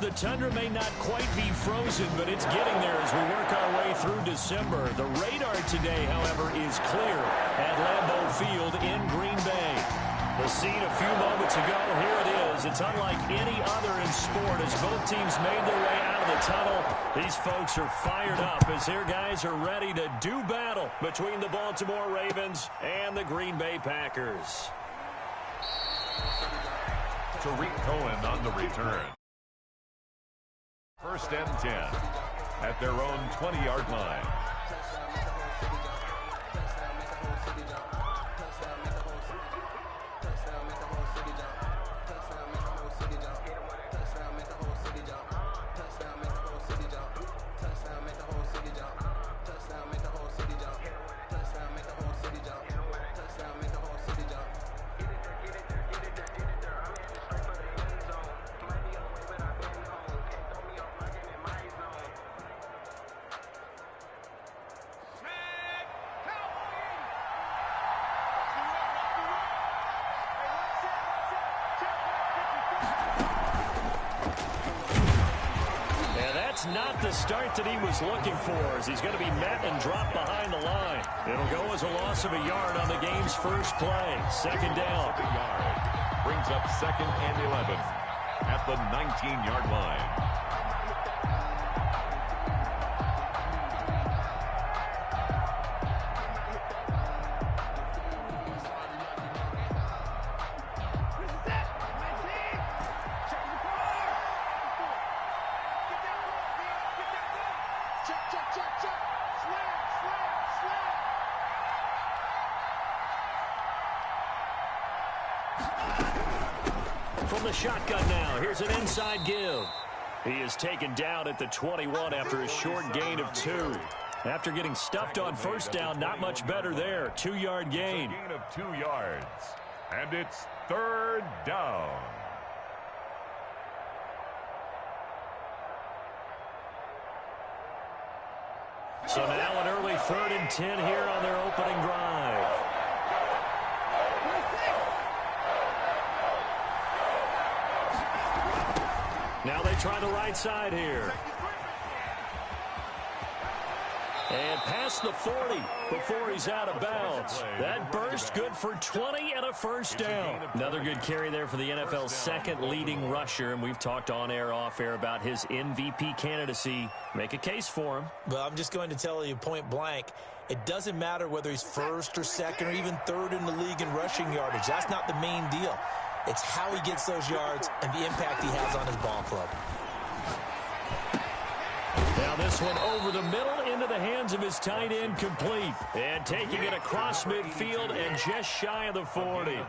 the tundra may not quite be frozen, but it's getting there as we work our way through December. The radar today, however, is clear at Lambeau Field in Green Bay. The scene a few moments ago, here it is. It's unlike any other in sport as both teams made their way out of the tunnel. These folks are fired up as their guys are ready to do battle between the Baltimore Ravens and the Green Bay Packers. Tariq Cohen on the return. 1st and 10 at their own 20-yard line. Not the start that he was looking for as he's going to be met and dropped behind the line. It'll go as a loss of a yard on the game's first play. 2nd down. Brings up 2nd and 11 at the 19-yard line. From the shotgun now, here's an inside give. He is taken down at the 21 after a short gain of 2. After getting stuffed on 1st down, not much better there. 2-yard gain. Gain of 2 yards. And it's 3rd down. So now an early 3rd and 10 here on their opening drive. Now they try the right side here. And past the 40 before he's out of bounds. That burst good for 20 and a 1st down. Another good carry there for the NFL's 2nd leading rusher. And we've talked on air, off air about his MVP candidacy. Make a case for him. Well, I'm just going to tell you point blank. It doesn't matter whether he's 1st or 2nd or even 3rd in the league in rushing yardage. That's not the main deal. It's how he gets those yards and the impact he has on his ball club. Now this one over the middle into the hands of his tight end, complete. And taking it across midfield and just shy of the 40.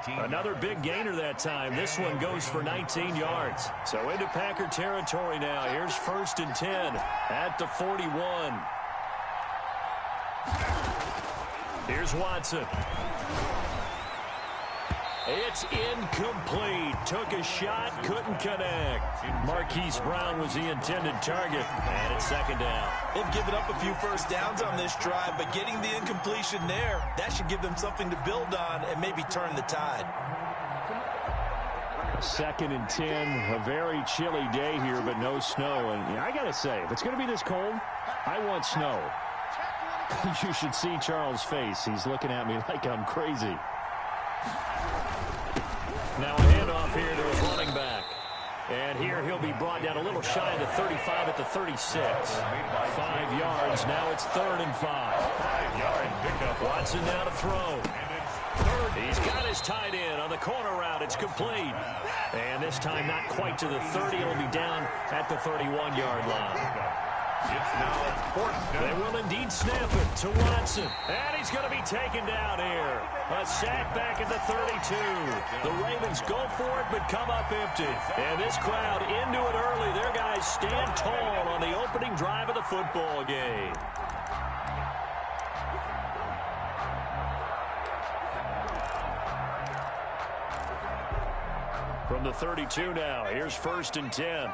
Another big gainer that time. This one goes for 19 yards. So into Packer territory now. Here's 1st and 10 at the 41. Here's Watson. It's incomplete. Took a shot, couldn't connect. Marquise Brown was the intended target, and it's 2nd down. They've given up a few 1st downs on this drive, but getting the incompletion there, that should give them something to build on and maybe turn the tide. 2nd and 10, a very chilly day here, but no snow. And I got to say, if it's going to be this cold, I want snow. You should see Charles' face. He's looking at me like I'm crazy. Now a handoff here to his running back. And here he'll be brought down a little shy of the 35 at the 36. 5 yards. Now it's 3rd and 5. 5-yard pickup. Watson now to throw. He's got his tight end on the corner route. It's complete. And this time not quite to the 30. It'll be down at the 31-yard line. It's now 4th down. They will indeed snap it to Watson. And he's going to be taken down here. A sack back at the 32. The Ravens go for it but come up empty. And this crowd into it early. Their guys stand tall on the opening drive of the football game. From the 32 now, here's 1st and 10.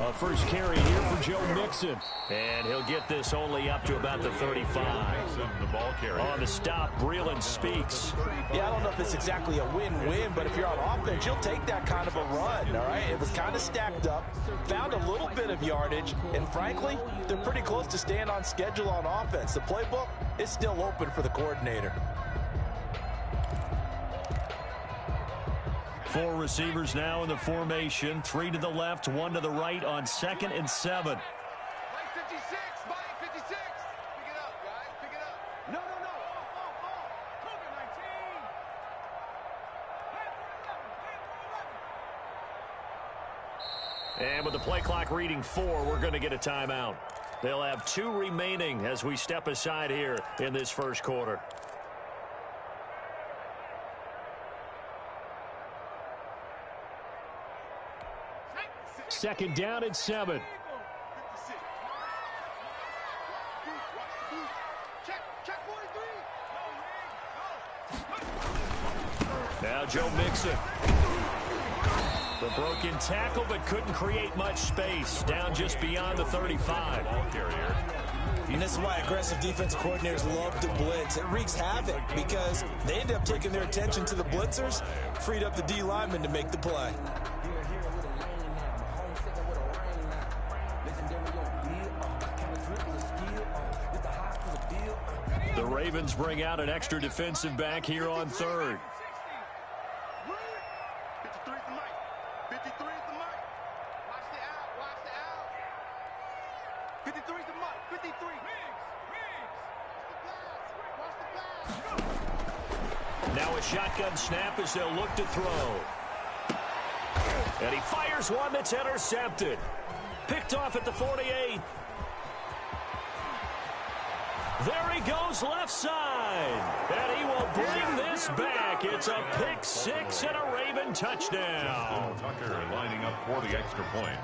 A first carry here for Joe Mixon. And he'll get this only up to about the 35. The ball carrier. On the stop, Breeland speaks. Yeah, I don't know if it's exactly a win-win, but if you're on offense, you'll take that kind of a run, all right? It was kind of stacked up, found a little bit of yardage, and frankly, they're pretty close to staying on schedule on offense. The playbook is still open for the coordinator. 4 receivers now in the formation. 3 to the left, 1 to the right on 2nd and 7. Mike 56, Mike 56. Pick it up, guys. Pick it up. No. COVID-19. And with the play clock reading 4, we're going to get a timeout. They'll have 2 remaining as we step aside here in this first quarter. Second down and 7. Now Joe Mixon. The broken tackle, but couldn't create much space. Down just beyond the 35. Ball carrier. And this is why aggressive defensive coordinators love to blitz. It wreaks havoc because they end up taking their attention to the blitzers, freed up the D lineman to make the play. The Ravens bring out an extra defensive back here on 3rd. 53 is the mic. 53 is the mic. Watch the out. Watch the out. 53 is the mic. 53. Watch the pass. Now a shotgun snap as they'll look to throw. And he fires one that's intercepted. Picked off at the 48. There he goes left side. And he will bring this back. It's a pick 6 and a Raven touchdown. Tucker lining up for the extra point.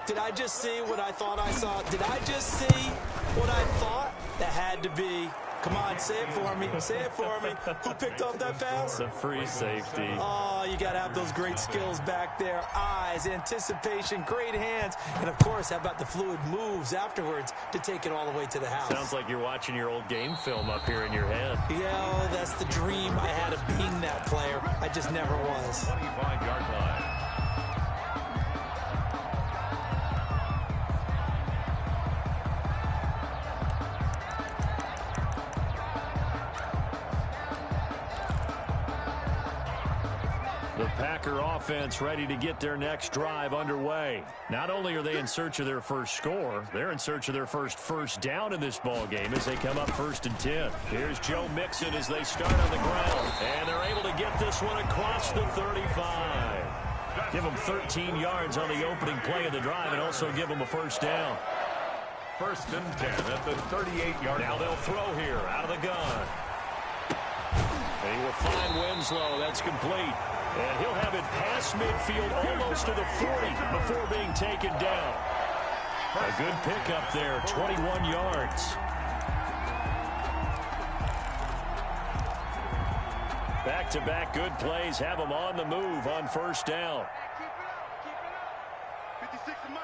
Did I just see what I thought I saw? Did I just see what I thought? That had to be. Come on, say it for me. Say it for me. Who picked off that pass? The free safety. Oh, you got to have those great skills back there. Eyes, anticipation, great hands. And, of course, how about the fluid moves afterwards to take it all the way to the house? Sounds like you're watching your old game film up here in your head. Yeah, that's the dream I had of being that player. I just never was. 25-yard line. The Packer offense ready to get their next drive underway. Not only are they in search of their first score, they're in search of their first down in this ball game as they come up 1st and 10. Here's Joe Mixon as they start on the ground. And they're able to get this one across the 35. Give them 13 yards on the opening play of the drive and also give them a first down. 1st and 10 at the 38-yard line. Now they'll throw here out of the gun. And he will find Winslow. That's complete. And he'll have it past midfield almost to the 40 before being taken down. A good pickup there, 21 yards. Back-to-back good plays have them on the move on 1st down. Keep it up. Keep it up. 56 the mic.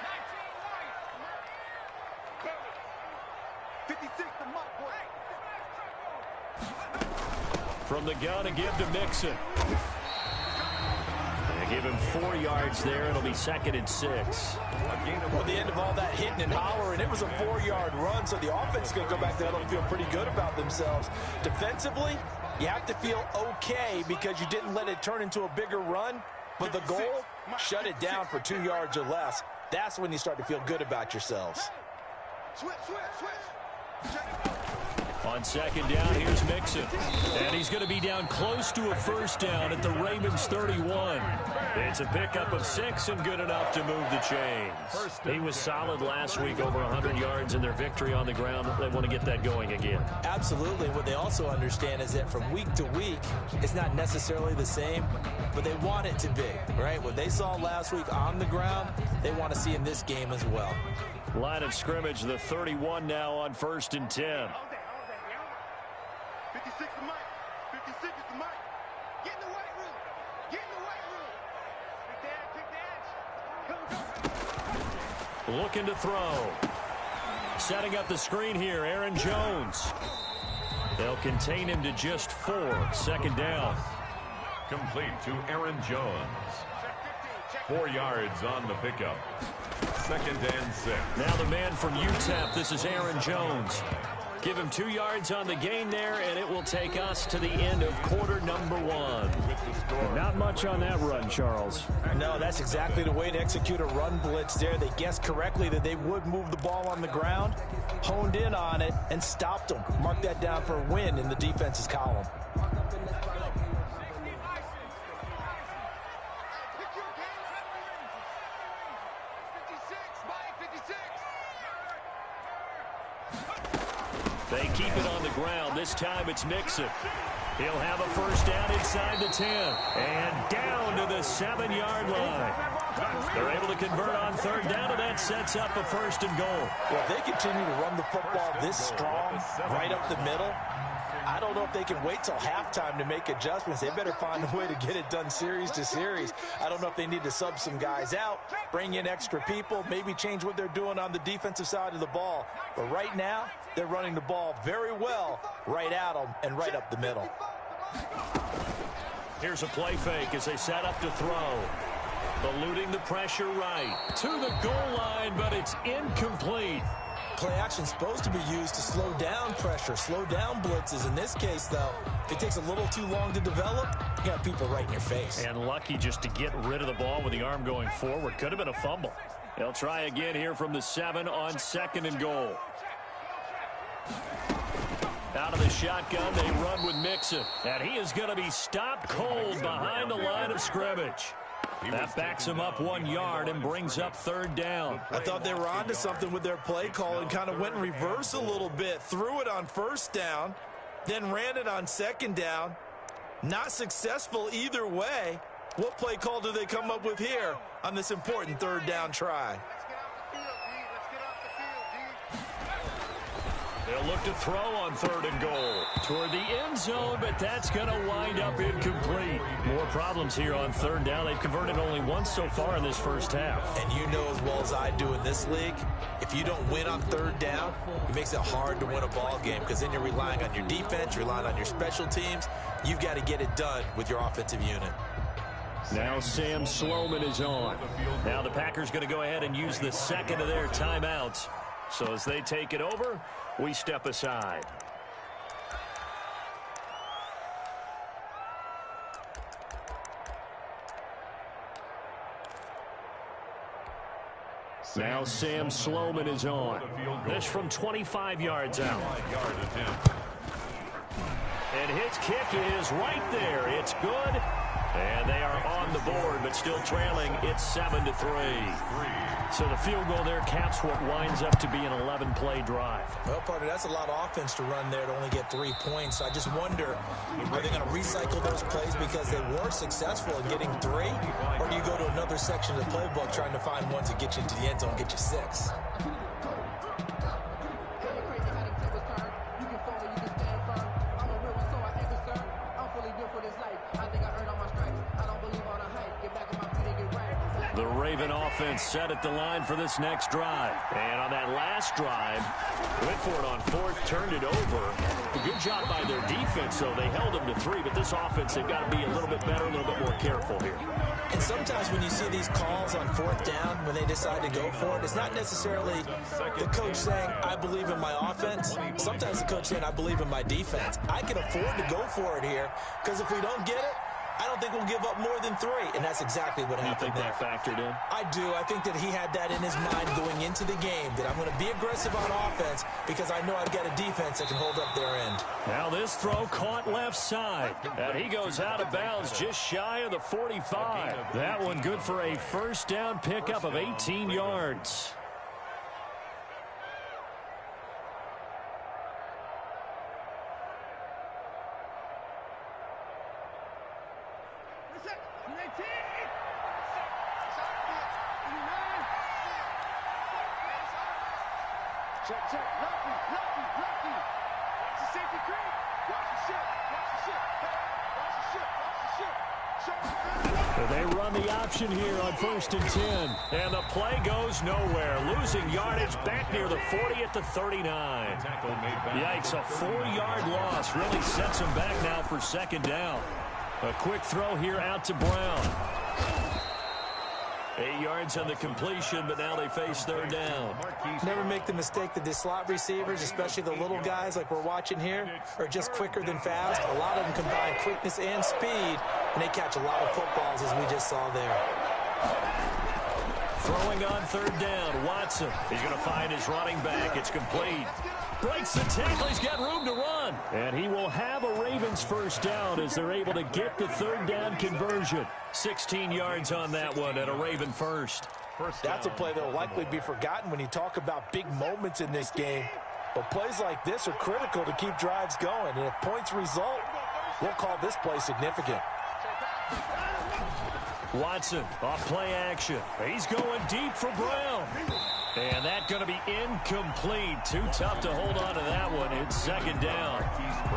56 the mic, boy. From the gun to give to Mixon. They give him 4 yards there. It'll be 2nd and 6. Well, the end of all that hitting and hollering, it was a 4-yard run, so the offense is going to go back there and feel pretty good about themselves. Defensively, you have to feel okay because you didn't let it turn into a bigger run, but the goal, shut it down for 2 yards or less. That's when you start to feel good about yourselves. Switch. On 2nd down, here's Mixon. And he's going to be down close to a first down at the Ravens 31. It's a pickup of 6 and good enough to move the chains. He was solid last week, over 100 yards in their victory on the ground. They want to get that going again. Absolutely. What they also understand is that from week to week, it's not necessarily the same, but they want it to be, right? What they saw last week on the ground, they want to see in this game as well. Line of scrimmage, the 31 now on 1st and 10. 56 the mic. 56 is the mic. Get in the weight room. Get in the weight room. Big the edge. Big the edge. Go. Looking to throw. Setting up the screen here, Aaron Jones. They'll contain him to just 4. 2nd down. Complete to Aaron Jones. 4 yards on the pickup. 2nd and 6. Now the man from UTEP, this is Aaron Jones. Give him 2 yards on the gain there, and it will take us to the end of quarter number 1. Not much on that run, Charles. No, that's exactly the way to execute a run blitz there. They guessed correctly that they would move the ball on the ground, honed in on it, and stopped them. Mark that down for a win in the defense's column. They keep it on the ground. This time it's Mixon. He'll have a first down inside the 10. And down to the 7-yard line. They're able to convert on 3rd down, and that sets up a 1st and goal. Well, if they continue to run the football this strong, right up the middle, I don't know if they can wait till halftime to make adjustments. They better find a way to get it done series to series. I don't know if they need to sub some guys out, bring in extra people, maybe change what they're doing on the defensive side of the ball. But right now, they're running the ball very well right at them and right up the middle. Here's a play fake as they set up to throw. Eluding the pressure right to the goal line, but it's incomplete. Play action is supposed to be used to slow down pressure, slow down blitzes. In this case, though, if it takes a little too long to develop, you got people right in your face. And lucky just to get rid of the ball with the arm going forward. Could have been a fumble. They'll try again here from the 7 on 2nd and goal. Out of the shotgun, they run with Mixon. And he is going to be stopped cold behind the line of scrimmage. That backs him up 1 yard and brings up 3rd down. I thought they were onto something with their play call and kind of went in reverse a little bit. Threw it on 1st down, then ran it on 2nd down. Not successful either way. What play call do they come up with here on this important 3rd down try? They'll look to throw on 3rd and goal toward the end zone, but that's going to wind up incomplete. More problems here on 3rd down. They've converted only once so far in this first half. And you know as well as I do in this league, if you don't win on 3rd down, it makes it hard to win a ball game because then you're relying on your defense, you're relying on your special teams. You've got to get it done with your offensive unit. Now Sam Sloman is on. Now the Packers going to go ahead and use the 2nd of their timeouts. So as they take it over, we step aside. Now Sam Sloman is on. This from 25 yards out. And his kick is right there. It's good. And they are on the board, but still trailing. It's 7-3. So the field goal there caps what winds up to be an 11-play drive. Well, partner, that's a lot of offense to run there to only get 3 points. I just wonder, are they going to recycle those plays because they were successful in getting 3? Or do you go to another section of the playbook trying to find ones that get you into the end zone and get you 6? The Raven offense set at the line for this next drive. And on that last drive, went for it on 4th, turned it over. A good job by their defense, though. They held them to 3, but this offense, they've got to be a little bit better, a little bit more careful here. And sometimes when you see these calls on 4th down, when they decide to go for it, it's not necessarily the coach saying, I believe in my offense. Sometimes the coach saying, I believe in my defense. I can afford to go for it here, because if we don't get it, I don't think we'll give up more than 3, and that's exactly what happened there. You think that factored in? I do. I think that he had that in his mind going into the game, that I'm going to be aggressive on offense because I know I've got a defense that can hold up their end. Now this throw caught left side, and he goes out of bounds just shy of the 45. That one good for a first down pickup of 18 yards. Check. Lucky. Watch the safety creep. Watch the ship. Watch the ship. Watch the ship. They run the option here on 1st and 10. And the play goes nowhere. Losing yardage back near the 40 at the 39. Yikes, a 4-yard loss really sets them back now for 2nd down. A quick throw here out to Brown. 8 yards on the completion, but now they face 3rd down. Never make the mistake that the slot receivers, especially the little guys like we're watching here, are just quicker than fast. A lot of them combine quickness and speed, and they catch a lot of footballs, as we just saw there. Throwing on 3rd down, Watson. He's going to find his running back. It's complete. Breaks the tackle. He's got room to run. And he will have a Ravens 1st down as they're able to get the 3rd down conversion. 16 yards on that one and a Raven first. That's a play that will likely be forgotten when you talk about big moments in this game. But plays like this are critical to keep drives going. And if points result, we'll call this play significant. Watson off play action. He's going deep for Brown. And that's going to be incomplete. Too tough to hold on to that one. It's 2nd down.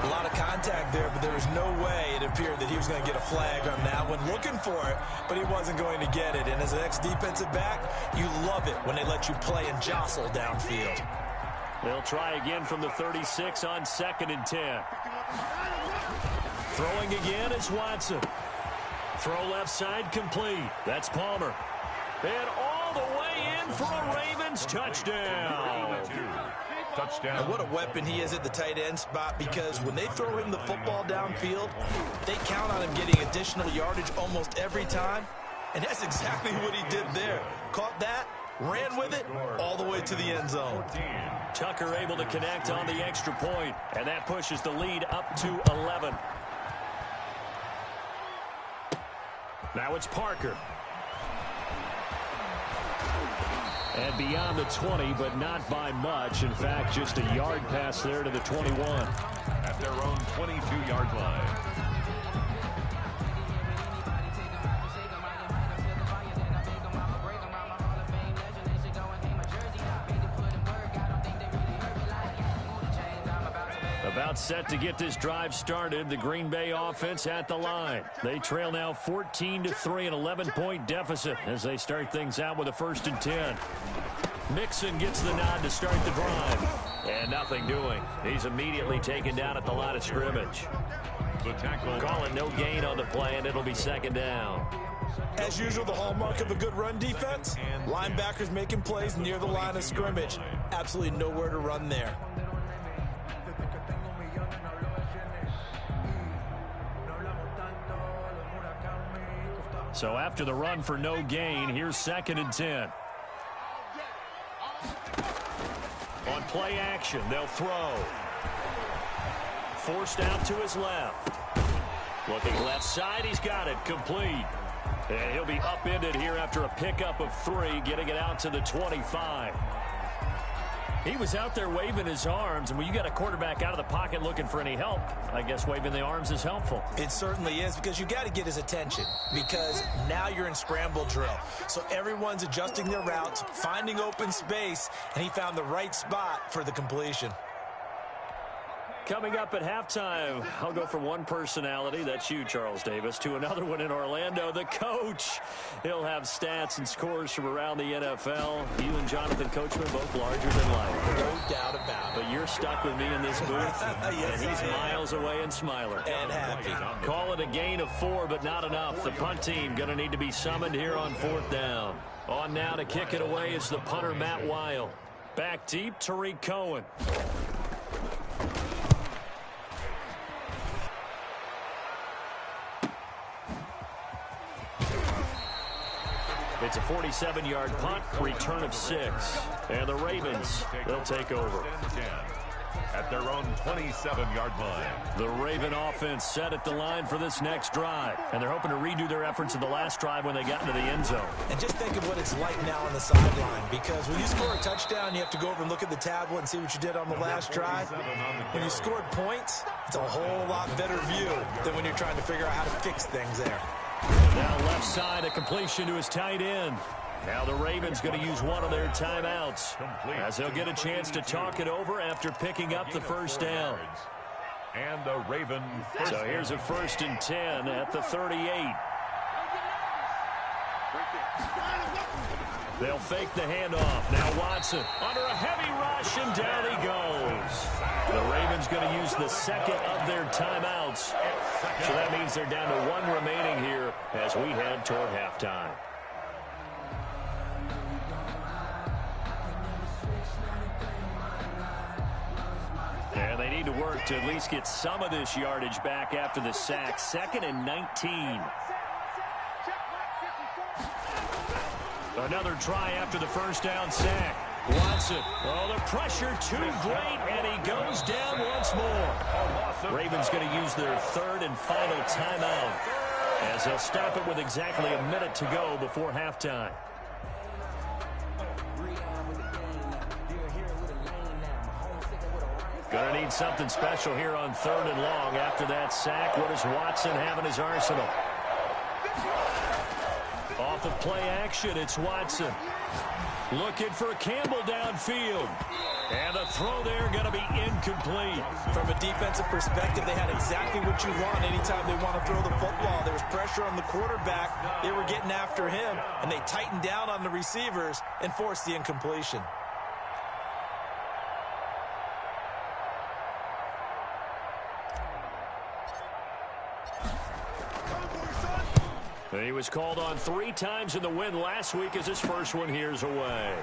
A lot of contact there, but there was no way it appeared that he was going to get a flag on that one. Looking for it, but he wasn't going to get it. And as an ex-defensive back, you love it when they let you play and jostle downfield. They'll try again from the 36 on 2nd and 10. Throwing again is Watson. Throw left side complete. That's Palmer. And all the way in for a Ravens touchdown. And what a weapon he is at the tight end spot, because when they throw him the football downfield, they count on him getting additional yardage almost every time. And that's exactly what he did there. Caught that, ran with it, all the way to the end zone. Tucker able to connect on the extra point, and that pushes the lead up to 11. Now it's Parker. And beyond the 20, but not by much. In fact, just a yard pass there to the 21. At their own 22-yard line. About set to get this drive started. The Green Bay offense at the line. They trail now 14-3, an 11-point deficit as they start things out with a 1st and 10. Mixon gets the nod to start the drive. And nothing doing. He's immediately taken down at the line of scrimmage. The tackle. Calling no gain on the play, and it'll be 2nd down. As usual, the hallmark of a good run defense, linebackers making plays near the line of scrimmage. Absolutely nowhere to run there. So after the run for no gain, here's 2nd and 10. On play action, they'll throw. Forced out to his left. Looking left side, he's got it, complete. And he'll be upended here after a pickup of 3, getting it out to the 25. He was out there waving his arms, and when you got a quarterback out of the pocket looking for any help, I guess waving the arms is helpful. It certainly is, because you got to get his attention, because now you're in scramble drill. So everyone's adjusting their routes, finding open space, and he found the right spot for the completion. Coming up at halftime, I'll go from one personality, that's you, Charles Davis, to another one in Orlando, the coach. He'll have stats and scores from around the NFL. You and Jonathan Coachman both larger than life. No doubt about it. But you're stuck with me in this booth, yes, and he's miles away and smiling. And happy. Call it a gain of 4, but not enough. The punt team going to need to be summoned here on 4th down. On now to kick it away is the punter, Matt Weil. Back deep, Tariq Cohen. It's a 47-yard punt, return of 6. And the Ravens, they'll take over. At their own 27-yard line. The Raven offense set at the line for this next drive. And they're hoping to redo their efforts in the last drive when they got into the end zone. And just think of what it's like now on the sideline, because when you score a touchdown, you have to go over and look at the tablet and see what you did on the last drive. When you scored points, it's a whole lot better view than when you're trying to figure out how to fix things there. Now left side, a completion to his tight end. Now the Ravens going to use one of their timeouts, as they'll get a chance to talk it over after picking up the 1st down. And the Raven. So here's a 1st and 10 at the 38. They'll fake the handoff. Now Watson under a heavy rush, and down he goes. The Ravens going to use the second of their timeouts. So that means they're down to one remaining here as we head toward halftime. And they need to work to at least get some of this yardage back after the sack. 2nd and 19. Another try after the first down sack. Watson. Oh, the pressure too great, and he goes down once more. Ravens going to use their third and final timeout as they'll stop it with exactly a minute to go before halftime. Going to need something special here on 3rd and long after that sack. What does Watson have in his arsenal? Off of play action, it's Watson. Looking for Campbell downfield. And the throw there going to be incomplete. From a defensive perspective, they had exactly what you want anytime they want to throw the football. There was pressure on the quarterback. They were getting after him, and they tightened down on the receivers and forced the incompletion. He was called on 3 times in the win last week as his first one here's away.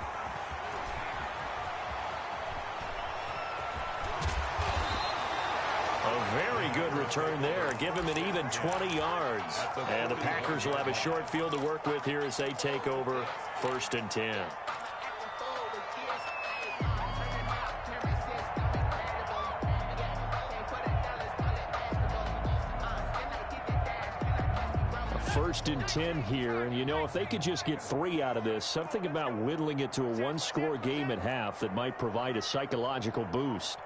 A very good return there. Give him an even 20 yards. And the Packers will have a short field to work with here as they take over 1st and 10. First and 10 here, and you know, if they could just get 3 out of this, something about whittling it to a one-score game at half that might provide a psychological boost.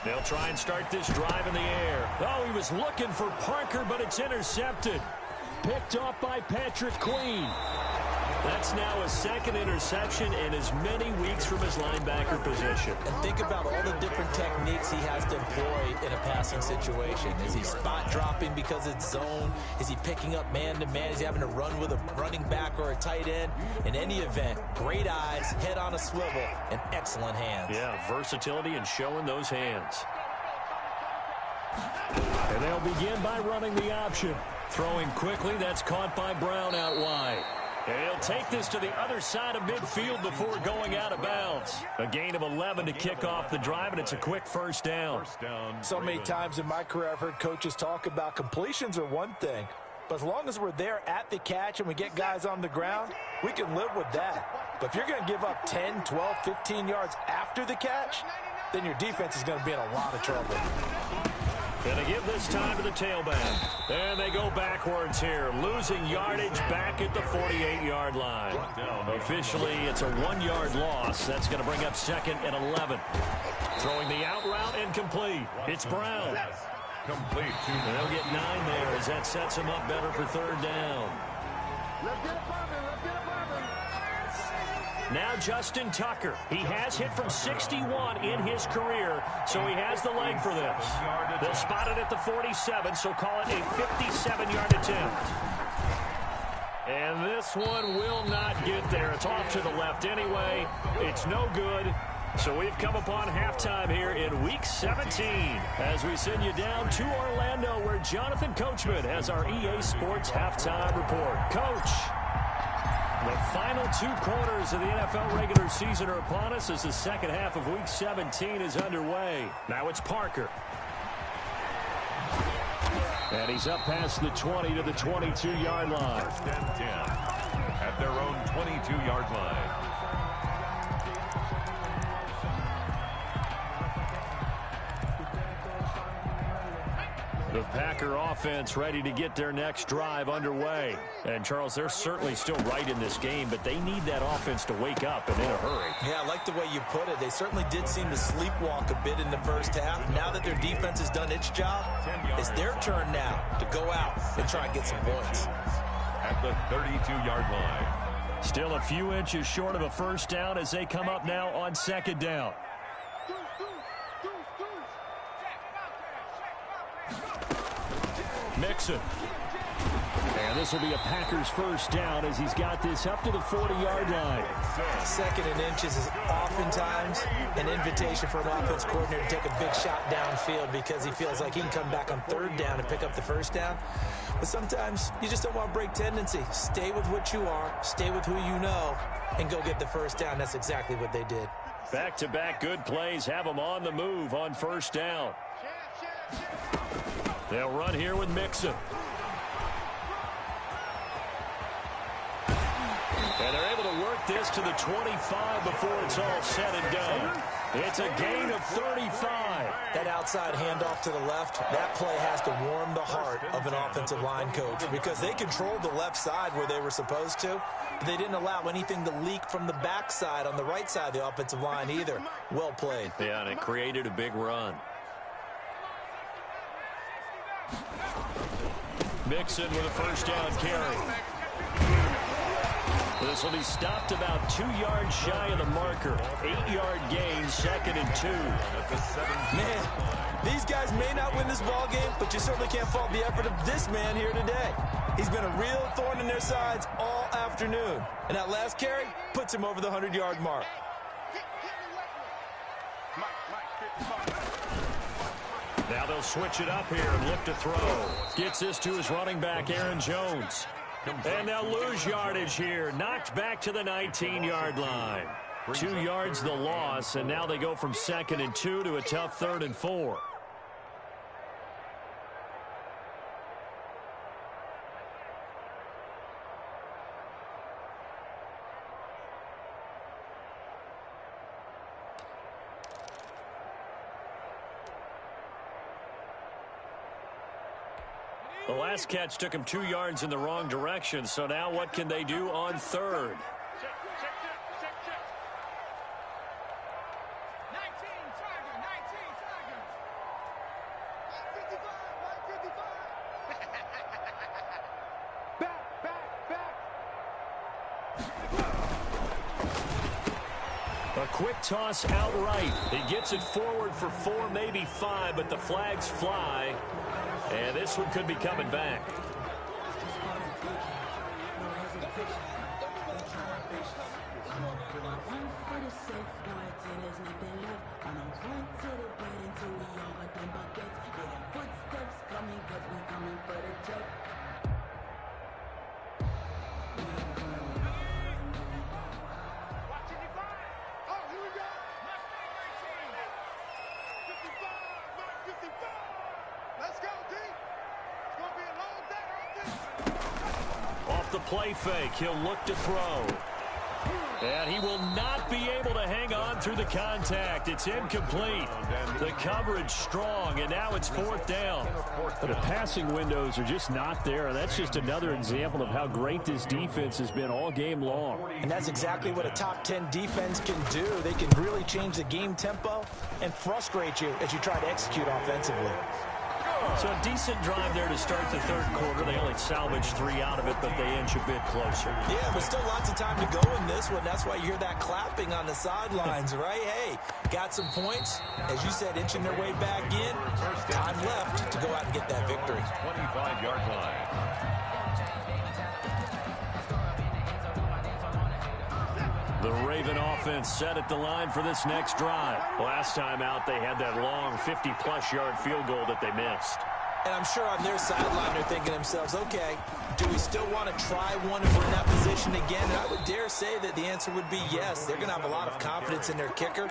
They'll try and start this drive in the air. Oh, he was looking for Parker, but it's intercepted. Picked off by Patrick Queen. That's now a 2nd interception in as many weeks from his linebacker position. And think about all the different techniques he has to employ in a passing situation. Is he spot dropping because it's zone? Is he picking up man-to-man? Is he having to run with a running back or a tight end? In any event, great eyes, head on a swivel, and excellent hands. Yeah, versatility and showing those hands. And they'll begin by running the option. Throwing quickly, that's caught by Brown out wide. And he'll take this to the other side of midfield before going out of bounds. A gain of 11 to kick off the drive, and it's a quick first down. So many times in my career I've heard coaches talk about completions are one thing, but as long as we're there at the catch and we get guys on the ground, we can live with that. But if you're going to give up 10, 12, 15 yards after the catch, then your defense is going to be in a lot of trouble. And they give this time to the tailback. And they go backwards here, losing yardage back at the 48-yard line. Officially, it's a 1-yard loss. That's going to bring up 2nd and 11. Throwing the out route incomplete. It's Brown. Complete. And they'll get 9 there as that sets him up better for 3rd down. Now Justin Tucker. He has hit from 61 in his career, so he has the leg for this. They'll spot it at the 47, so call it a 57-yard attempt. And this one will not get there. It's off to the left anyway. It's no good. So we've come upon halftime here in Week 17 as we send you down to Orlando where Jonathan Coachman has our EA Sports Halftime Report. Coach. The final 2 quarters of the NFL regular season are upon us as the second half of Week 17 is underway. Now it's Parker. And he's up past the 20 to the 22-yard line. 1st and 10 at their own 22-yard line. The Packer offense ready to get their next drive underway. And, Charles, they're certainly still right in this game, but they need that offense to wake up and in a hurry. Yeah, I like the way you put it. They certainly did seem to sleepwalk a bit in the first half. Now that their defense has done its job, it's their turn now to go out and try and get some points. At the 32-yard line. Still a few inches short of a first down as they come up now on 2nd down. Mixon. And this will be a Packers first down as he's got this up to the 40-yard line. 2nd and inches is oftentimes an invitation for an offense coordinator to take a big shot downfield because he feels like he can come back on 3rd down and pick up the 1st down. But sometimes you just don't want to break tendency. Stay with what you are, stay with who you know, and go get the 1st down. That's exactly what they did. Back-to-back good plays have them on the move on 1st down. They'll run here with Mixon. And they're able to work this to the 25 before it's all said and done. It's a gain of 35. That outside handoff to the left, that play has to warm the heart of an offensive line coach because they controlled the left side where they were supposed to, but they didn't allow anything to leak from the backside on the right side of the offensive line either. Well played. Yeah, and it created a big run. Mixon with a 1st down carry. This will be stopped about 2 yards shy of the marker. 8-yard gain, 2nd and 2. Man, these guys may not win this ball game, but you certainly can't fault the effort of this man here today. He's been a real thorn in their sides all afternoon. And that last carry puts him over the 100-yard mark. Now they'll switch it up here and look to throw. Gets this to his running back, Aaron Jones. And they'll lose yardage here. Knocked back to the 19-yard line. 2 yards the loss, and now they go from 2nd and 2 to a tough 3rd and 4. The last catch took him 2 yards in the wrong direction, so now what can they do on 3rd? A quick toss outright. He gets it forward for 4, maybe 5, but the flags fly. And this one could be coming back. Off the play fake, he'll look to throw. And he will not be able to hang on through the contact. It's incomplete. The coverage strong, and now it's 4th down. But the passing windows are just not there. That's just another example of how great this defense has been all game long. And that's exactly what a top 10 defense can do. They can really change the game tempo and frustrate you as you try to execute offensively. So a decent drive there to start the 3rd quarter. They only salvaged 3 out of it, but they inch a bit closer. Yeah, but still lots of time to go in this one. That's why you hear that clapping on the sidelines, right? Hey, got some points. As you said, inching their way back in. Time left to go out and get that victory. 25-yard line. The Raven offense set at the line for this next drive. Last time out, they had that long 50-plus yard field goal that they missed. And I'm sure on their sideline they're thinking to themselves, okay, do we still want to try one if we're in that position again? And I would dare say that the answer would be yes. They're going to have a lot of confidence in their kicker.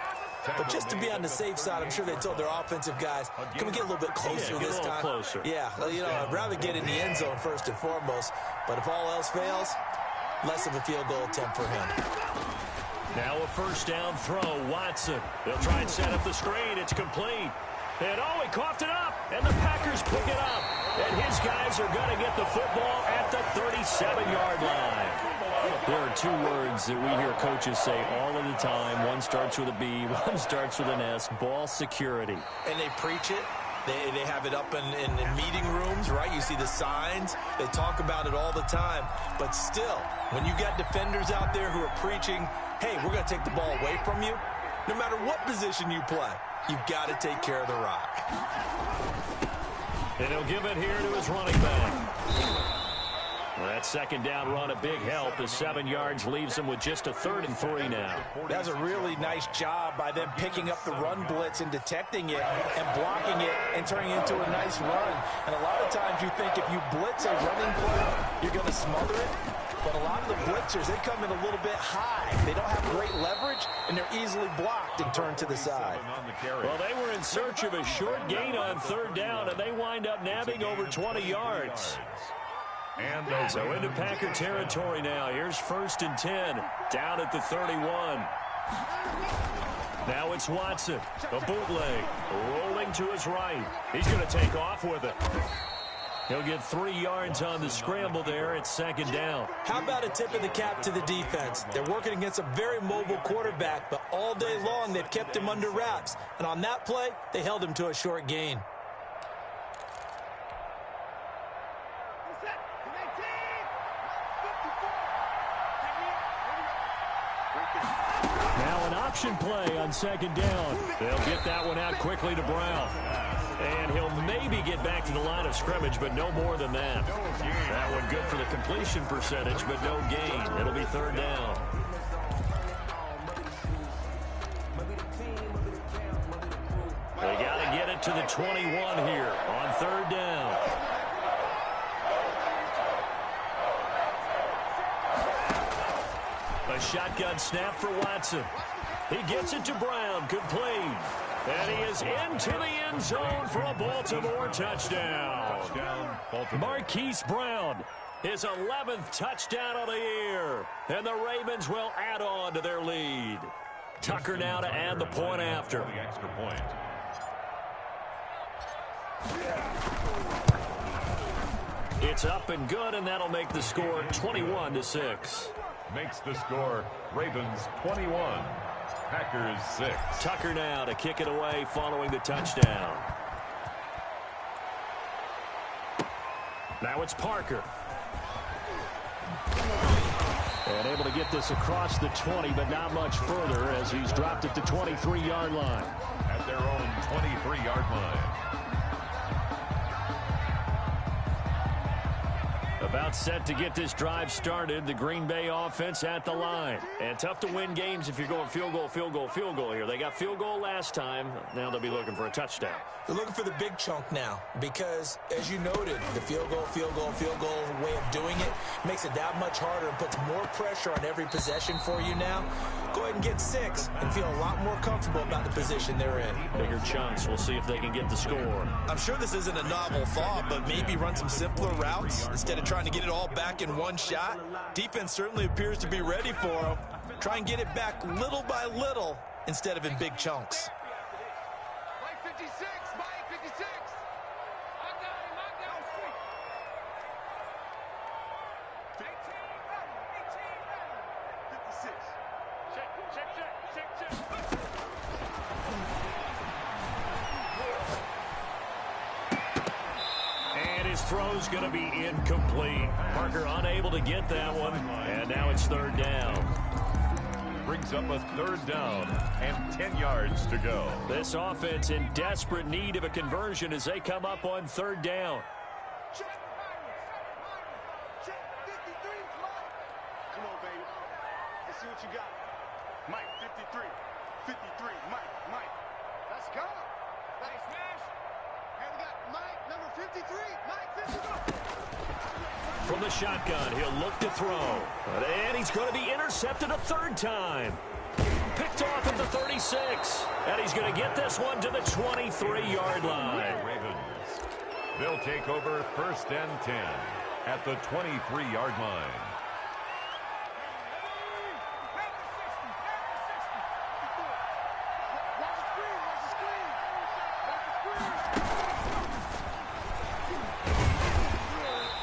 But just to be on the safe side, I'm sure they told their offensive guys, can we get a little bit closer this time? Closer. Yeah, well, you know, I'd rather get in the end zone first and foremost. But if all else fails, less of a field goal attempt for him. Now a 1st down throw, Watson. They'll try and set up the screen. It's complete. And oh, he coughed it up, and the Packers pick it up. And his guys are going to get the football at the 37-yard line. There are 2 words that we hear coaches say all of the time. One starts with a B, one starts with an S, ball security. And they preach it. They have it up in meeting rooms, right? You see the signs. They talk about it all the time. But still, when you got defenders out there who are preaching, hey, we're going to take the ball away from you, no matter what position you play, you've got to take care of the rock. And he'll give it here to his running back. Well, that second down run, a big help as 7 yards leaves him with just a 3rd and 3 now. That's a really nice job by them picking up the run blitz and detecting it and blocking it and turning it into a nice run. And a lot of times you think if you blitz a running play, you're going to smother it. But a lot of the blitzers, they come in a little bit high. They don't have great leverage, and they're easily blocked and turned to the side. Well, they were in search of a short gain on 3rd down, and they wind up nabbing over 20 yards. And so into Packer territory now. Here's 1st and 10, down at the 31. Now it's Watson, a bootleg, rolling to his right. He's going to take off with it. He'll get 3 yards on the scramble there. It's 2nd down. How about a tip of the cap to the defense? They're working against a very mobile quarterback, but all day long they've kept him under wraps. And on that play, they held him to a short gain. Now an option play on 2nd down. They'll get that one out quickly to Brown. And he'll maybe get back to the line of scrimmage, but no more than that. That one good for the completion percentage, but no gain. It'll be 3rd down. They got to get it to the 21 here on 3rd down. A shotgun snap for Watson. He gets it to Brown, complete. And he is into the end zone for a Baltimore touchdown. Marquise Brown, his 11th touchdown of the year. And the Ravens will add on to their lead. Tucker now to add the point after. The extra point. It's up and good, and that'll make the score 21-6. Makes the score Ravens 21, Packers 6. Tucker now to kick it away following the touchdown. Now it's Parker. And able to get this across the 20, but not much further as he's dropped at the 23-yard line. At their own 23-yard line. About set to get this drive started. The Green Bay offense at the line. And tough to win games if you're going field goal, field goal, field goal here. They got field goal last time. Now they'll be looking for a touchdown. They're looking for the big chunk now because, as you noted, the field goal way of doing it makes it that much harder and puts more pressure on every possession for you now. Go ahead and get 6 and feel a lot more comfortable about the position they're in. Bigger chunks. We'll see if they can get the score. I'm sure this isn't a novel thought, but maybe run some simpler routes instead of trying to get it all back in one shot. Defense certainly appears to be ready for them. Try and get it back little by little instead of in big chunks. Mike 56, Mike 56. I got him, 56. Check. And his throw's going to be incomplete. Parker unable to get that one. And now it's 3rd down. Brings up a 3rd down and 10 yards to go. This offense in desperate need of a conversion as they come up on 3rd down. Check 53, Mike. Come on, baby. Let's see what you got. Mike 53, Mike. Let's go. Nice smash. And we got Mike number 53, Mike 53. From the shotgun, he'll look to throw. And he's going to be intercepted a 3rd time. Picked off at the 36. And he's going to get this one to the 23-yard line. Ravens. They'll take over 1st and 10 at the 23-yard line.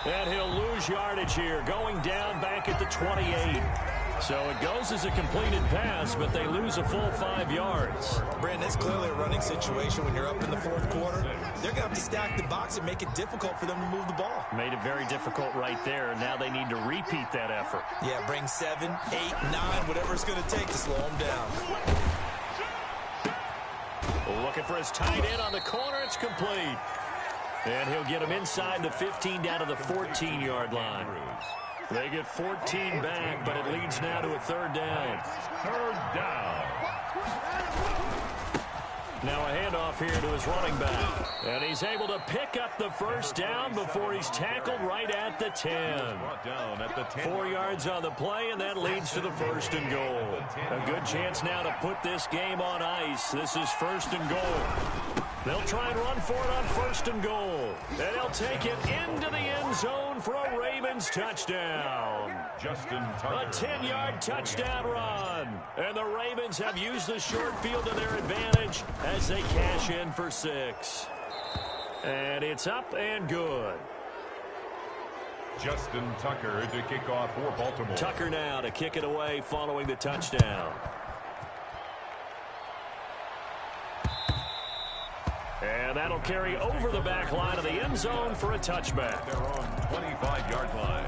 And he'll lose yardage here, going down back at the 28. So it goes as a completed pass, but they lose a full 5 yards. Brandon, it's clearly a running situation when you're up in the 4th quarter. They're going to have to stack the box and make it difficult for them to move the ball. Made it very difficult right there. Now they need to repeat that effort. Yeah, bring 7, 8, 9, whatever it's going to take to slow them down. Looking for his tight end on the corner. It's complete. And he'll get him inside the 15 down to the 14-yard line. They get 14 back, but it leads now to a third down. Third down. Now a handoff here to his running back. And he's able to pick up the first down before he's tackled right at the 10. Brought down at the 10. 4 yards on the play, and that leads to the first and goal. A good chance now to put this game on ice. This is first and goal. They'll try and run for it on first and goal. And they'll take it into the end zone for a Ravens touchdown. Justin Tucker. A 10-yard touchdown run. And the Ravens have used the short field to their advantage as they cash in for 6. And it's up and good. Justin Tucker to kick off for Baltimore. Tucker now to kick it away following the touchdown. And that'll carry over the back line of the end zone for a touchback. They're on 25-yard line.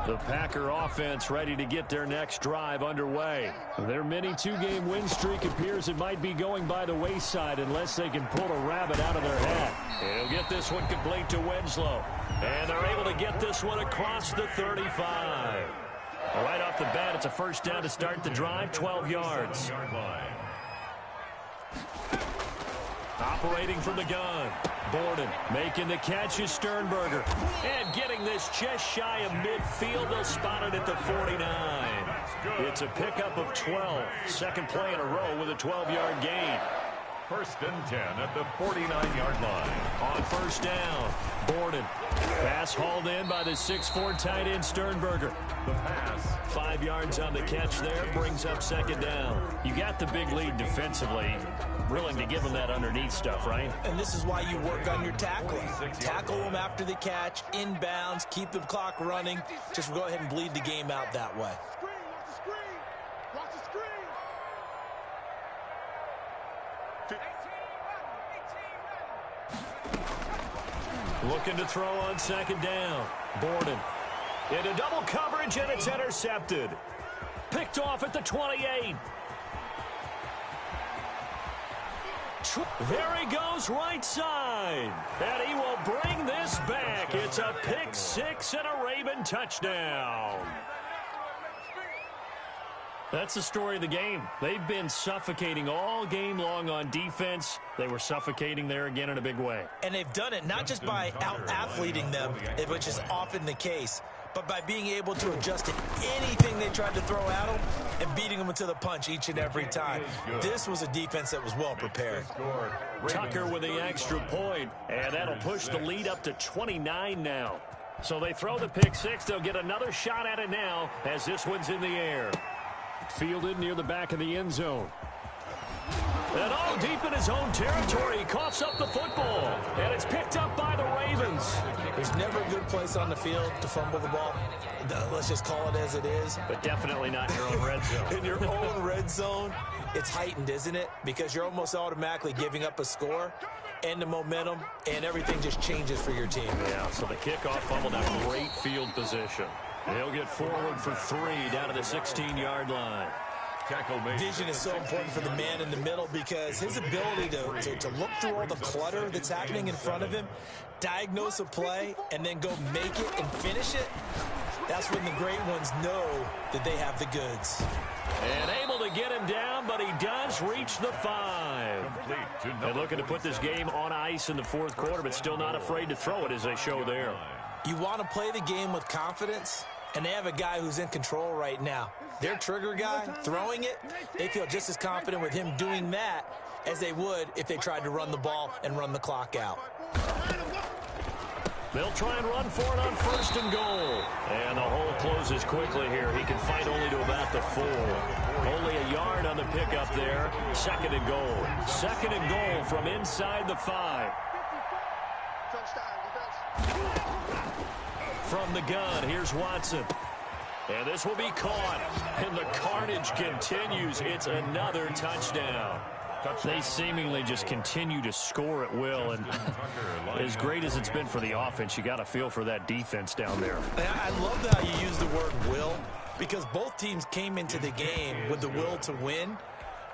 The Packer offense ready to get their next drive underway. Their mini two-game win streak appears it might be going by the wayside unless they can pull a rabbit out of their hat. He'll get this one complete to Winslow. And they're able to get this one across the 35. Right off the bat, it's a first down to start the drive, 12 yards. Operating from the gun. Borden making the catch is Sternberger. And getting this just shy of midfield. They'll spot it at the 49. It's a pickup of 12. Second play in a row with a 12-yard gain. First and 10 at the 49-yard line. On first down, Borden. Pass hauled in by the 6'4" tight end Sternberger. The pass. 5 yards on the catch there, brings up second down. You got the big lead defensively. Willing to give them that underneath stuff, right? And this is why you work on your tackling. Tackle them after the catch, inbounds, keep the clock running. Just go ahead and bleed the game out that way. Watch the screen. Looking to throw on second down. Borden into double coverage, and it's intercepted. Picked off at the 28. There he goes right side. And he will bring this back. It's a pick six and a Raven touchdown. That's the story of the game. They've been suffocating all game long on defense. They were suffocating there again in a big way. And they've done it not just by out-athleting them, which is often the case, but by being able to adjust to anything they tried to throw at them and beating them to the punch each and every time. This was a defense that was well prepared. Tucker with the extra point, and that'll push the lead up to 29 now. So they throw the pick six. They'll get another shot at it now as this one's in the air. Fielded near the back of the end zone. And all deep in his own territory, he coughs up the football. And it's picked up by the Ravens. There's never a good place on the field to fumble the ball. Let's just call it as it is. But definitely not in your own red zone. In your own red zone, it's heightened, isn't it? Because you're almost automatically giving up a score and the momentum, and everything just changes for your team. Yeah, so the kickoff fumbled out great field position. They'll get forward for 3 down to the 16-yard line. Vision is so important for the man in the middle because his ability to look through all the clutter that's happening in front of him, diagnose a play, and then go make it and finish it, that's when the great ones know that they have the goods. And able to get him down, but he does reach the 5. And looking to put this game on ice in the fourth quarter, but still not afraid to throw it as they show there. You want to play the game with confidence, and they have a guy who's in control right now. Their trigger guy, throwing it, they feel just as confident with him doing that as they would if they tried to run the ball and run the clock out. They'll try and run for it on first and goal. And the hole closes quickly here. He can fight only to about the 4. Only a yard on the pickup there. Second and goal. Second and goal from inside the 5. From the gun, here's Watson. And this will be caught. And the carnage continues. It's another touchdown. They seemingly just continue to score at will. And as great as it's been for the offense, you got to feel for that defense down there. I love how you use the word will. because both teams came into the game with the will to win.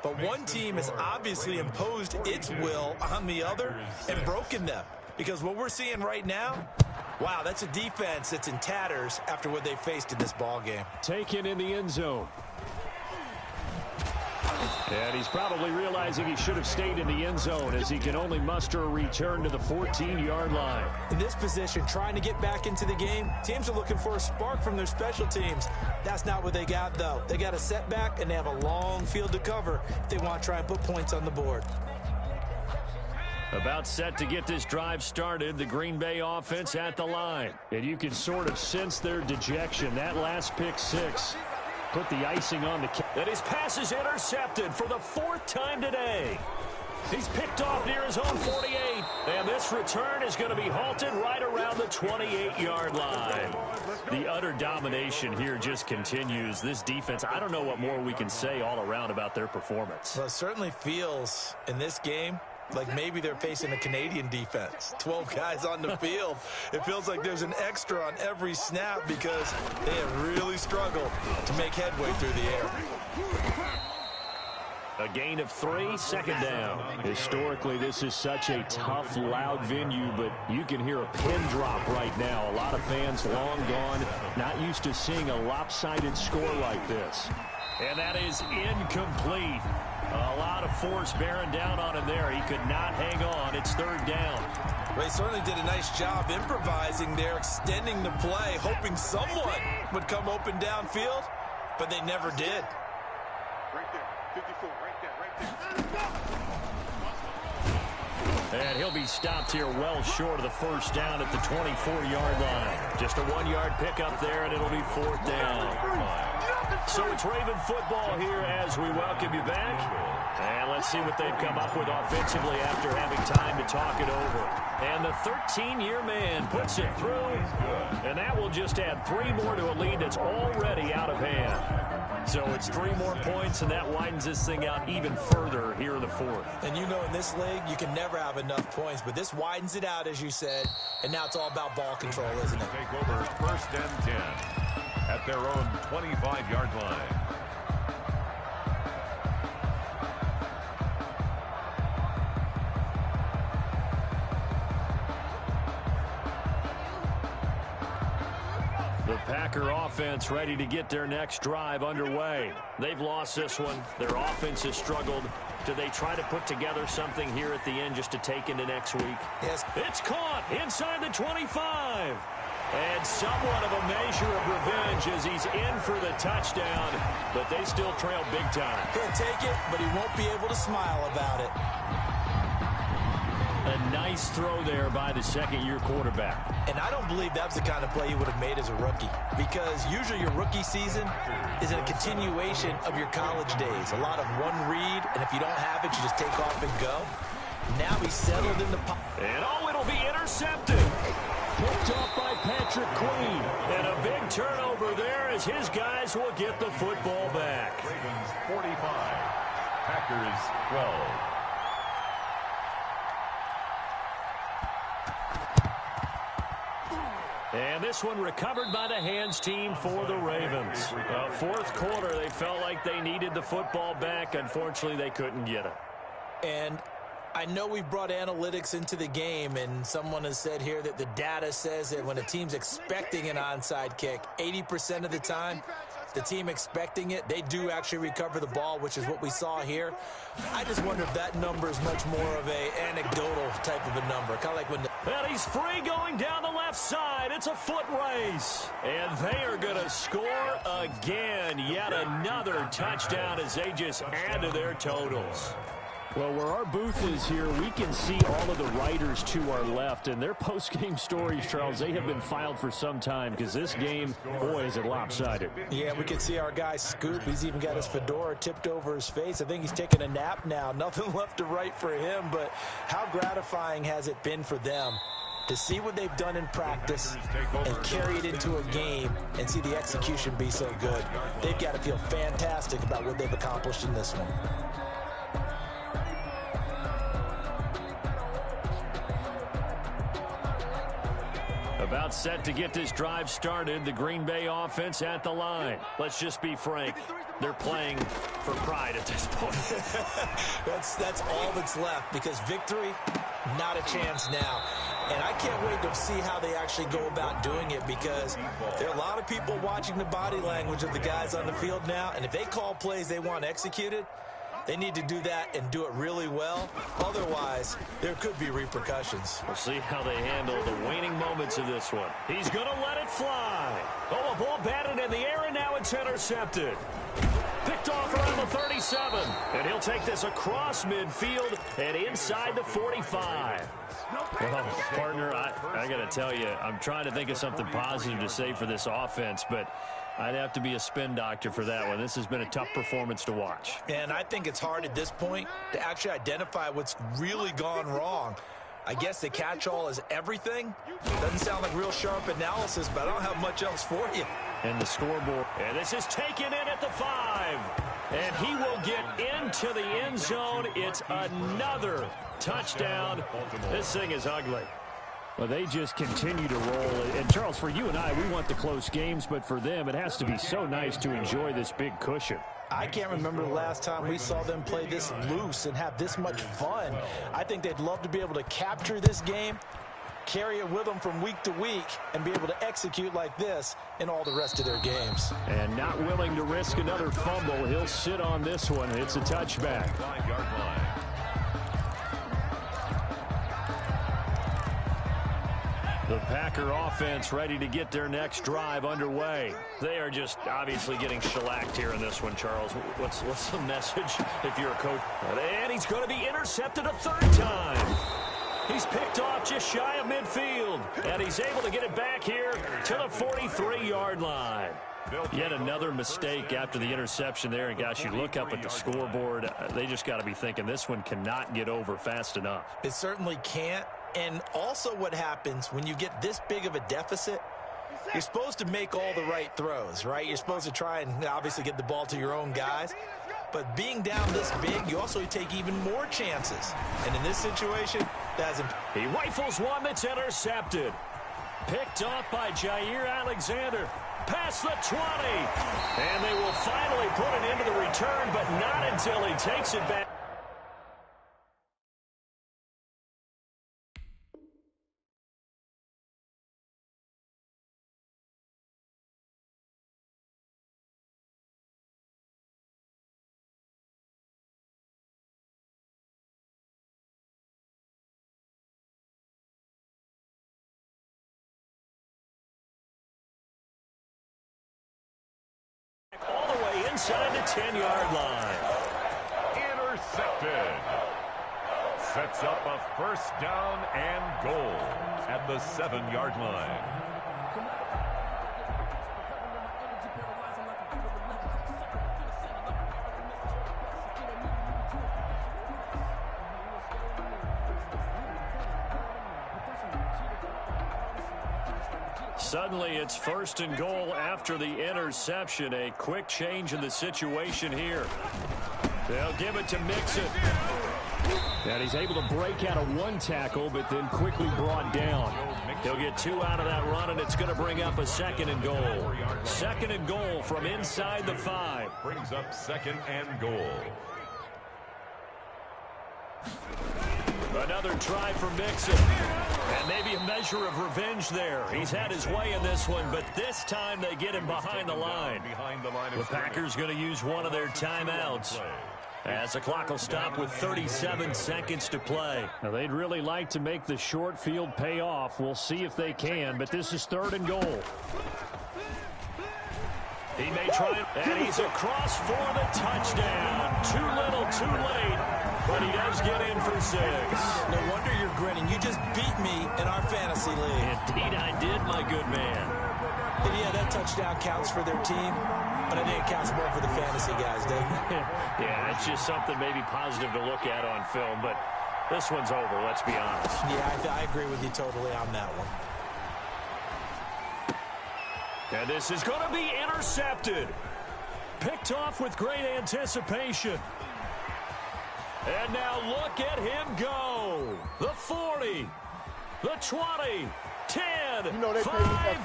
But one team has obviously imposed its will on the other and broken them. Because what we're seeing right now, wow, that's a defense that's in tatters after what they faced in this ball game. Taken in the end zone. And he's probably realizing he should have stayed in the end zone as he can only muster a return to the 14-yard line. In this position, trying to get back into the game, teams are looking for a spark from their special teams. That's not what they got, though. They got a setback, and they have a long field to cover if they want to try and put points on the board. About set to get this drive started, the Green Bay offense at the line. And you can sort of sense their dejection. That last pick six put the icing on the cake. And his pass is intercepted for the 4th time today. He's picked off near his own 48. And this return is going to be halted right around the 28-yard line. The utter domination here just continues. This defense, I don't know what more we can say all around about their performance. Well, it certainly feels in this game like maybe they're facing a Canadian defense. 12 guys on the field. It feels like there's an extra on every snap because they have really struggled to make headway through the air. A gain of 3, second down. Historically, this is such a tough, loud venue, but you can hear a pin drop right now. A lot of fans long gone, not used to seeing a lopsided score like this. And that is incomplete. A lot of force bearing down on him there. He could not hang on. It's 3rd down. They certainly did a nice job improvising there, extending the play, hoping someone would come open downfield, but they never did. Right there. 54. Right there. And he'll be stopped here well short of the first down at the 24-yard line. Just a 1-yard pickup there, and it'll be 4th down. So it's Raven football here as we welcome you back. And let's see what they've come up with offensively after having time to talk it over. And the 13-year man puts it through. And that will just add 3 more to a lead that's already out of hand. So it's 3 more points, and that widens this thing out even further here in the 4th. And you know in this league, you can never have enough points, but this widens it out, as you said, and now it's all about ball control, isn't it? Take over 1st and 10 at their own 25-yard line. The Packer offense ready to get their next drive underway. They've lost this one. Their offense has struggled. Do they try to put together something here at the end just to take into next week? Yes. It's caught inside the 25. And somewhat of a measure of revenge as he's in for the touchdown. But they still trail big time. He'll take it, but he won't be able to smile about it. A nice throw there by the second-year quarterback. And I don't believe that was the kind of play he would have made as a rookie, because usually your rookie season is a continuation of your college days. A lot of one read, and if you don't have it, you just take off and go. Now he's settled in the pocket. And it'll be intercepted. Picked off by Patrick Queen. And a big turnover there as his guys will get the football back. Ravens 45, Packers 12. And this one recovered by the hands team for the Ravens. 4th quarter, they felt like they needed the football back. Unfortunately, they couldn't get it. And I know we brought analytics into the game, and someone has said here that the data says that when a team's expecting an onside kick, 80% of the time, the team expecting it, they do actually recover the ball, which is what we saw here. I just wonder if that number is much more of a anecdotal type of a number. Kind of like when And he's free going down the left side. It's a foot race. And they are going to score again. Yet another touchdown as they just add to their totals. Well, where our booth is here, we can see all of the writers to our left. And their post-game stories, Charles, they have been filed for some time because this game, boy, is it lopsided. Yeah, we can see our guy Scoop. He's even got his fedora tipped over his face. I think he's taking a nap now. Nothing left to write for him, but how gratifying has it been for them to see what they've done in practice and carry it into a game and see the execution be so good. They've got to feel fantastic about what they've accomplished in this one. About set to get this drive started. The Green Bay offense at the line. Let's just be frank. They're playing for pride at this point. That's all that's left, because victory, not a chance now. And I can't wait to see how they actually go about doing it, because there are a lot of people watching the body language of the guys on the field now, and if they call plays they want executed, they need to do that and do it really well. Otherwise, there could be repercussions. We'll see how they handle the waning moments of this one. He's going to let it fly. Oh, a ball batted in the air, and now it's intercepted. Picked off around the 37. And he'll take this across midfield and inside the 45. Well, partner, I got to tell you, I'm trying to think of something positive to say for this offense, but I'd have to be a spin doctor for that one. This has been a tough performance to watch. And I think it's hard at this point to actually identify what's really gone wrong. I guess the catch-all is everything. Doesn't sound like real sharp analysis, but I don't have much else for you. And the scoreboard. And this is taken in at the 5. And he will get into the end zone. It's another touchdown. This thing is ugly. Well, they just continue to roll. And, Charles, for you and I, we want the close games, but for them, it has to be so nice to enjoy this big cushion. I can't remember the last time we saw them play this loose and have this much fun. I think they'd love to be able to capture this game, carry it with them from week to week, and be able to execute like this in all the rest of their games. And not willing to risk another fumble. He'll sit on this one. It's a touchback. 5-yard line. The Packer offense ready to get their next drive underway. They are just obviously getting shellacked here in this one, Charles. What's the message if you're a coach? And he's going to be intercepted a third time. He's picked off just shy of midfield, and he's able to get it back here to the 43-yard line. Yet another mistake after the interception there, and gosh, you look up at the scoreboard, they just got to be thinking this one cannot get over fast enough. It certainly can't. And also what happens when you get this big of a deficit, you're supposed to make all the right throws, right? You're supposed to try and obviously get the ball to your own guys. But being down this big, you also take even more chances. And in this situation, that's he rifles one that's intercepted. Picked off by Jair Alexander. Past the 20. And they will finally put it into the return, but not until he takes it back. All the way inside the 10-yard line. Intercepted. Sets up a first down and goal at the 7-yard line. Suddenly, it's first and goal after the interception. A quick change in the situation here. They'll give it to Mixon. And he's able to break out of one tackle, but then quickly brought down. He'll get 2 out of that run, and it's going to bring up a second and goal. Second and goal from inside the 5. Brings up second and goal. Another try for Mixon. And maybe a measure of revenge there. He's had his way in this one, but this time they get him behind the line. The Packers going to use one of their timeouts, as the clock will stop with 37 seconds to play. Now, they'd really like to make the short field pay off. We'll see if they can, but this is third and goal. He may try it, and he's across for the touchdown. Too little, too late, but he does get in for 6. No wonder you're grinning. You just beat me in our fantasy league. Indeed I did, my good man. And yeah, that touchdown counts for their team, but I think it counts more for the fantasy guys, doesn't it? Yeah, it's just something maybe positive to look at on film, but this one's over, let's be honest. Yeah, I agree with you totally on that one. And this is going to be intercepted. Picked off with great anticipation. And now look at him go. The 40, the 20, 10, 10. You know they pay 5.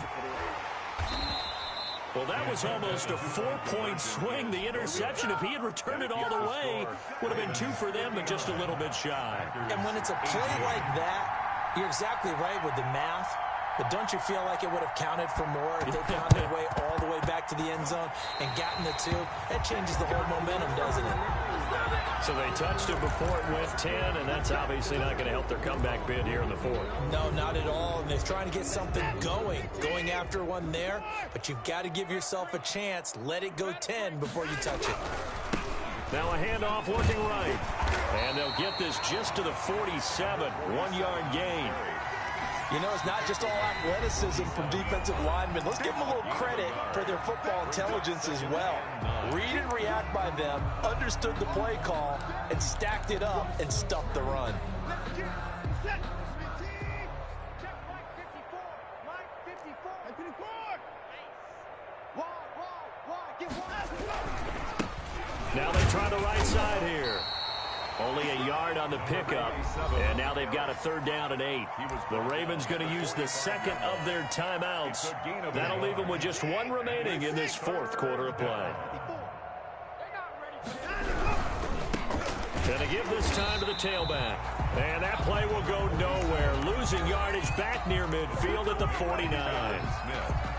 Well, that was almost a 4-point swing. The interception, if he had returned it all the way, would have been 2 for them, but just a little bit shy. And when it's a play like that, you're exactly right with the math. But don't you feel like it would have counted for more if they found their way all the way back to the end zone and gotten the 2? That changes the whole momentum, doesn't it? So they touched it before it went 10, and that's obviously not going to help their comeback bid here in the 4th. No, not at all. And they're trying to get something going after one there. But you've got to give yourself a chance. Let it go 10 before you touch it. Now a handoff looking right. And they'll get this just to the 47. 1-yard gain. You know, it's not just all athleticism from defensive linemen. Let's give them a little credit for their football intelligence as well. Read and react by them, understood the play call, and stacked it up and stuffed the run. Now they try the right side here. Only a yard on the pickup, and now they've got a 3rd down and 8. The Ravens going to use the second of their timeouts. That'll leave them with just 1 remaining in this 4th quarter of play. Going to give this time to the tailback. And that play will go nowhere. Losing yardage back near midfield at the 49.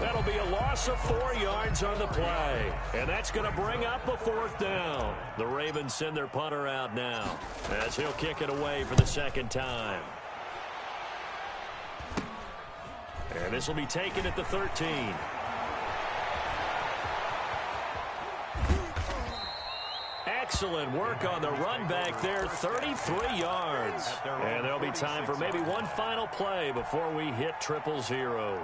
That'll be a loss of 4 yards on the play. And that's going to bring up a 4th down. The Ravens send their punter out now as he'll kick it away for the 2nd time. And this will be taken at the 13. Excellent work on the run back there, 33 yards. And there'll be time for maybe one final play before we hit triple zeros.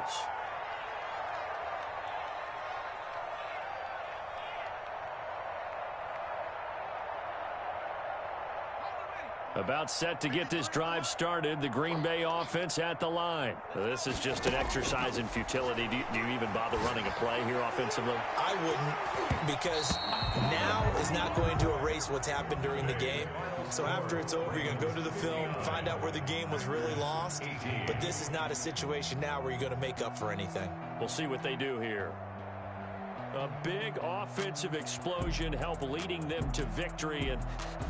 About set to get this drive started, the Green Bay offense at the line. This is just an exercise in futility. Do you even bother running a play here offensively? I wouldn't, because now is not going to erase what's happened during the game. So after it's over, you're going to go to the film, find out where the game was really lost. But this is not a situation now where you're going to make up for anything. We'll see what they do here. A big offensive explosion help leading them to victory. And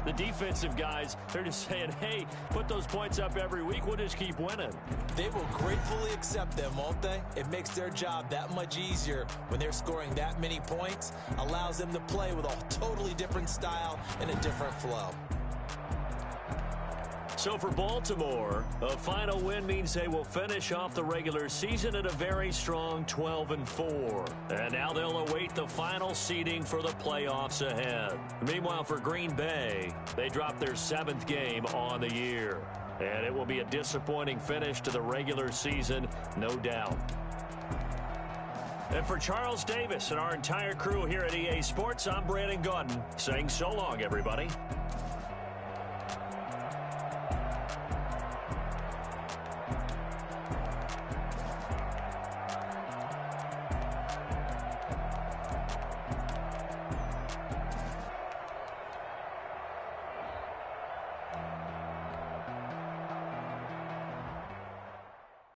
the defensive guys, they're just saying, hey, put those points up every week. We'll just keep winning. They will gratefully accept them, won't they? It makes their job that much easier when they're scoring that many points. Allows them to play with a totally different style and a different flow. So for Baltimore, a final win means they will finish off the regular season at a very strong 12-4. And now they'll await the final seeding for the playoffs ahead. Meanwhile, for Green Bay, they dropped their 7th game on the year. And it will be a disappointing finish to the regular season, no doubt. And for Charles Davis and our entire crew here at EA Sports, I'm Brandon Gaudin saying so long, everybody.